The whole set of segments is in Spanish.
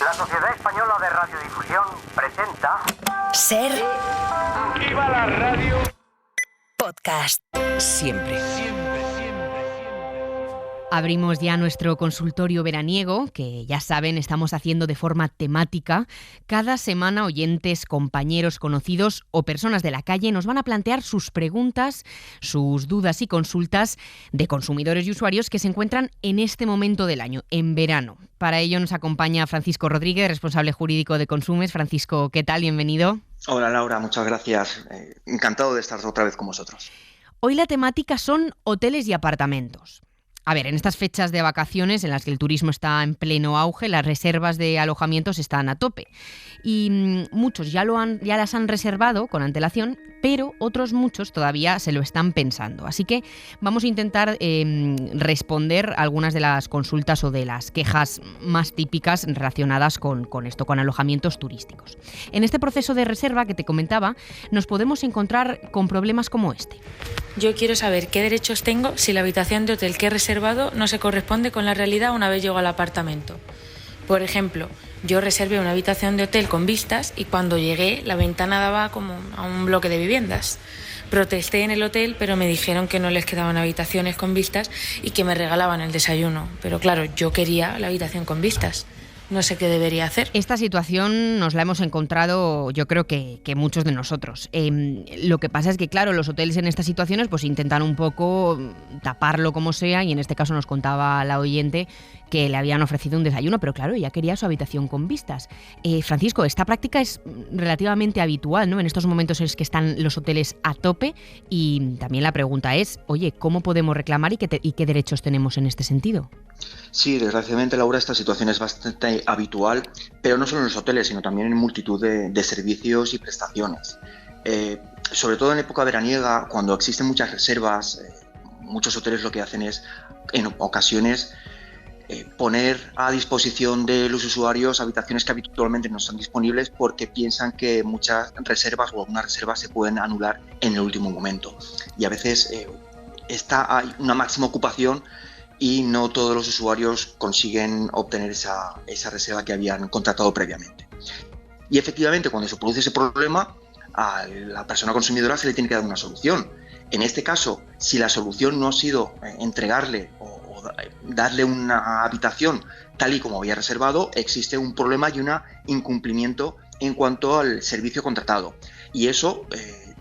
La Sociedad Española de Radiodifusión presenta... Ser... ¡Viva la radio! Podcast. Siempre. Abrimos ya nuestro consultorio veraniego, que ya saben, estamos haciendo de forma temática. Cada semana oyentes, compañeros, conocidos o personas de la calle nos van a plantear sus preguntas, sus dudas y consultas de consumidores y usuarios que se encuentran en este momento del año, en verano. Para ello nos acompaña Francisco Rodríguez, responsable jurídico de Consumes. Francisco, ¿qué tal? Bienvenido. Hola Laura, muchas gracias. Encantado de estar otra vez con vosotros. Hoy la temática son hoteles y apartamentos. A ver, en estas fechas de vacaciones en las que el turismo está en pleno auge, las reservas de alojamientos están a tope. Y muchos ya las han reservado con antelación, pero otros muchos todavía se lo están pensando. Así que vamos a intentar responder algunas de las consultas o de las quejas más típicas relacionadas con esto, con alojamientos turísticos. En este proceso de reserva que te comentaba, nos podemos encontrar con problemas como este. Yo quiero saber qué derechos tengo si la habitación de hotel que he reservado no se corresponde con la realidad una vez llego al apartamento. Por ejemplo, yo reservé una habitación de hotel con vistas y cuando llegué la ventana daba como a un bloque de viviendas. Protesté en el hotel, pero me dijeron que no les quedaban habitaciones con vistas y que me regalaban el desayuno. Pero claro, yo quería la habitación con vistas. No sé qué debería hacer. Esta situación nos la hemos encontrado, yo creo que muchos de nosotros. Lo que pasa es que, claro, los hoteles en estas situaciones pues intentan un poco taparlo como sea, y en este caso nos contaba la oyente que le habían ofrecido un desayuno, pero claro, ella quería su habitación con vistas. Francisco, esta práctica es relativamente habitual, ¿no? En estos momentos es que están los hoteles a tope, y también la pregunta es, oye, ¿cómo podemos reclamar y qué derechos tenemos en este sentido? Sí, desgraciadamente, Laura, esta situación es bastante habitual, pero no solo en los hoteles, sino también en multitud de servicios y prestaciones. Sobre todo en época veraniega, cuando existen muchas reservas, muchos hoteles lo que hacen es, en ocasiones, poner a disposición de los usuarios habitaciones que habitualmente no están disponibles porque piensan que muchas reservas o algunas reservas se pueden anular en el último momento. Y a veces hay una máxima ocupación y no todos los usuarios consiguen obtener esa reserva que habían contratado previamente. Y efectivamente, cuando se produce ese problema, a la persona consumidora se le tiene que dar una solución. En este caso, si la solución no ha sido entregarle o darle una habitación tal y como había reservado, existe un problema y un incumplimiento en cuanto al servicio contratado. Y eso,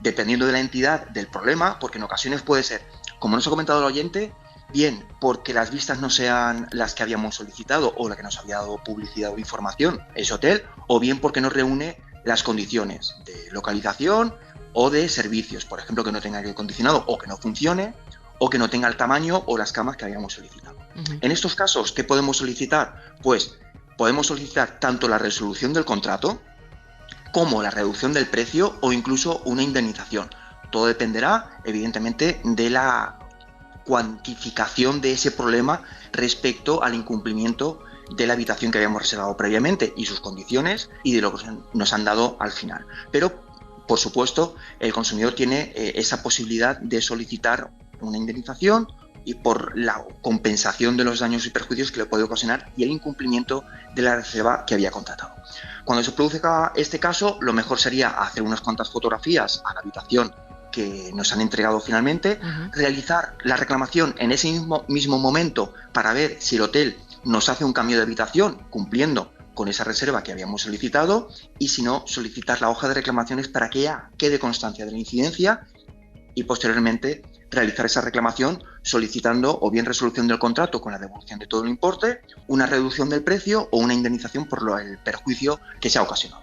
dependiendo de la entidad del problema, porque en ocasiones puede ser, como nos ha comentado el oyente, bien porque las vistas no sean las que habíamos solicitado o la que nos había dado publicidad o información ese hotel, o bien porque no reúne las condiciones de localización o de servicios, por ejemplo, que no tenga aire acondicionado o que no funcione, o que no tenga el tamaño o las camas que habíamos solicitado. Uh-huh. En estos casos, ¿qué podemos solicitar? Pues podemos solicitar tanto la resolución del contrato como la reducción del precio o incluso una indemnización. Todo dependerá, evidentemente, de la cuantificación de ese problema respecto al incumplimiento de la habitación que habíamos reservado previamente y sus condiciones y de lo que nos han dado al final. Pero, por supuesto, el consumidor tiene esa posibilidad de solicitar una indemnización y por la compensación de los daños y perjuicios que le puede ocasionar y el incumplimiento de la reserva que había contratado. Cuando se produzca este caso, lo mejor sería hacer unas cuantas fotografías a la habitación que nos han entregado finalmente, realizar la reclamación en ese mismo momento para ver si el hotel nos hace un cambio de habitación cumpliendo con esa reserva que habíamos solicitado, y si no, solicitar la hoja de reclamaciones para que ya quede constancia de la incidencia y posteriormente realizar esa reclamación solicitando o bien resolución del contrato con la devolución de todo el importe, una reducción del precio o una indemnización por el perjuicio que se ha ocasionado.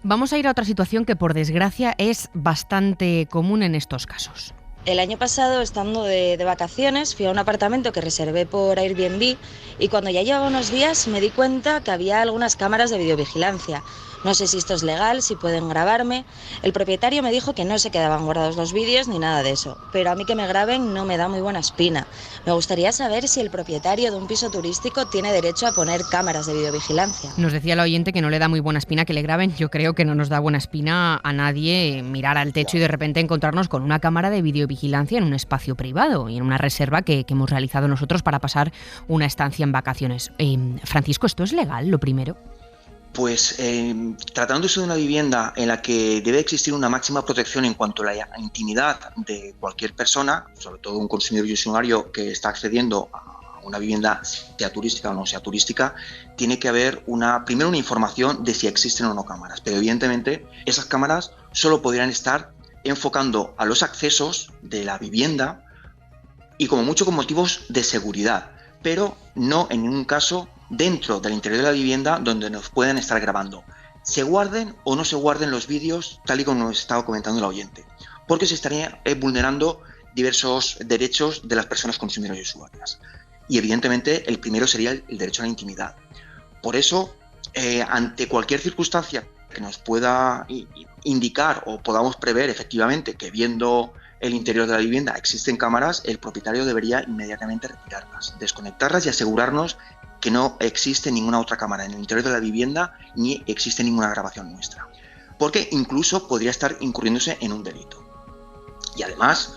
Vamos a ir a otra situación que, por desgracia, es bastante común en estos casos. El año pasado, estando de vacaciones, fui a un apartamento que reservé por Airbnb y cuando ya llevaba unos días me di cuenta que había algunas cámaras de videovigilancia. No sé si esto es legal, si pueden grabarme. El propietario me dijo que no se quedaban guardados los vídeos ni nada de eso, pero a mí que me graben no me da muy buena espina. Me gustaría saber si el propietario de un piso turístico tiene derecho a poner cámaras de videovigilancia. Nos decía el oyente que no le da muy buena espina que le graben. Yo creo que no nos da buena espina a nadie mirar al techo y de repente encontrarnos con una cámara de videovigilancia en un espacio privado y en una reserva que hemos realizado nosotros para pasar una estancia en vacaciones. Francisco, ¿esto es legal, lo primero? Pues tratándose de una vivienda en la que debe existir una máxima protección en cuanto a la intimidad de cualquier persona, sobre todo un consumidor y usuario que está accediendo a una vivienda, sea turística o no sea turística, tiene que haber primero una información de si existen o no cámaras. Pero evidentemente esas cámaras solo podrían estar enfocando a los accesos de la vivienda y como mucho con motivos de seguridad, pero no en ningún caso dentro del interior de la vivienda donde nos puedan estar grabando. Se guarden o no se guarden los vídeos, tal y como nos estaba comentando el oyente, porque se estaría vulnerando diversos derechos de las personas consumidoras y usuarias. Y evidentemente el primero sería el derecho a la intimidad. Por eso, ante cualquier circunstancia que nos pueda indicar o podamos prever efectivamente que viendo el interior de la vivienda existen cámaras, el propietario debería inmediatamente retirarlas, desconectarlas y asegurarnos que no existe ninguna otra cámara en el interior de la vivienda ni existe ninguna grabación nuestra, porque incluso podría estar incurriéndose en un delito. Y además,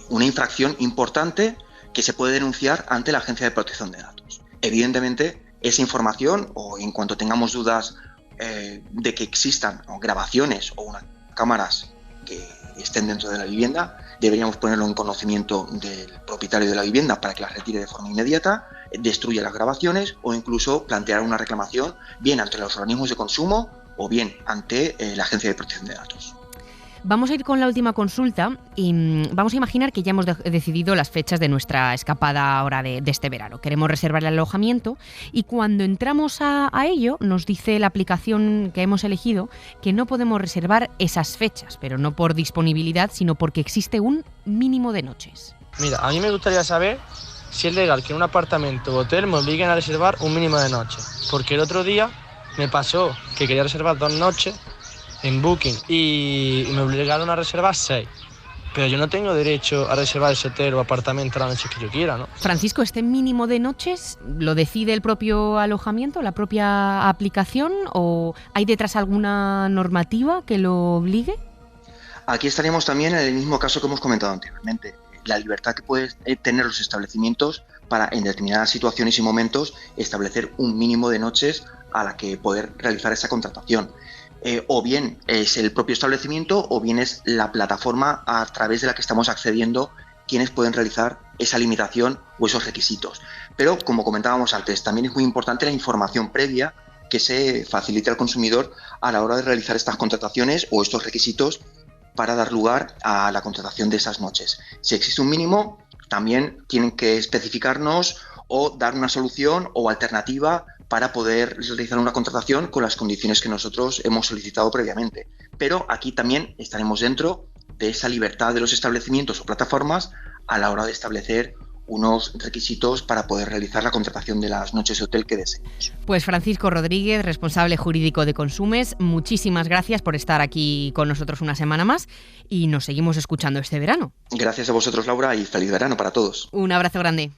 una infracción importante que se puede denunciar ante la Agencia de Protección de Datos. Evidentemente, esa información, o en cuanto tengamos dudas de que existan grabaciones o unas cámaras que estén dentro de la vivienda, deberíamos ponerlo en conocimiento del propietario de la vivienda para que las retire de forma inmediata, destruya las grabaciones o incluso plantear una reclamación bien ante los organismos de consumo o bien ante la Agencia de Protección de Datos. Vamos a ir con la última consulta y vamos a imaginar que ya hemos decidido las fechas de nuestra escapada ahora de este verano. Queremos reservar el alojamiento y cuando entramos a ello nos dice la aplicación que hemos elegido que no podemos reservar esas fechas, pero no por disponibilidad, sino porque existe un mínimo de noches. Mira, a mí me gustaría saber si es legal que en un apartamento o hotel me obliguen a reservar un mínimo de noches, porque el otro día me pasó que quería reservar 2 noches en Booking y me obligaron a reservar 6. Pero yo no tengo derecho a reservar ese hotel o apartamento las noches que yo quiera, ¿no? Francisco, ¿este mínimo de noches lo decide el propio alojamiento, la propia aplicación, o hay detrás alguna normativa que lo obligue? Aquí estaríamos también en el mismo caso que hemos comentado anteriormente. La libertad que pueden tener los establecimientos para, en determinadas situaciones y momentos, establecer un mínimo de noches a la que poder realizar esa contratación. O bien es el propio establecimiento o bien es la plataforma a través de la que estamos accediendo quienes pueden realizar esa limitación o esos requisitos. Pero, como comentábamos antes, también es muy importante la información previa que se facilite al consumidor a la hora de realizar estas contrataciones o estos requisitos para dar lugar a la contratación de esas noches. Si existe un mínimo, también tienen que especificarnos o dar una solución o alternativa para poder realizar una contratación con las condiciones que nosotros hemos solicitado previamente. Pero aquí también estaremos dentro de esa libertad de los establecimientos o plataformas a la hora de establecer unos requisitos para poder realizar la contratación de las noches de hotel que deseemos. Pues Francisco Rodríguez, responsable jurídico de Consumes, muchísimas gracias por estar aquí con nosotros una semana más y nos seguimos escuchando este verano. Gracias a vosotros, Laura, y feliz verano para todos. Un abrazo grande.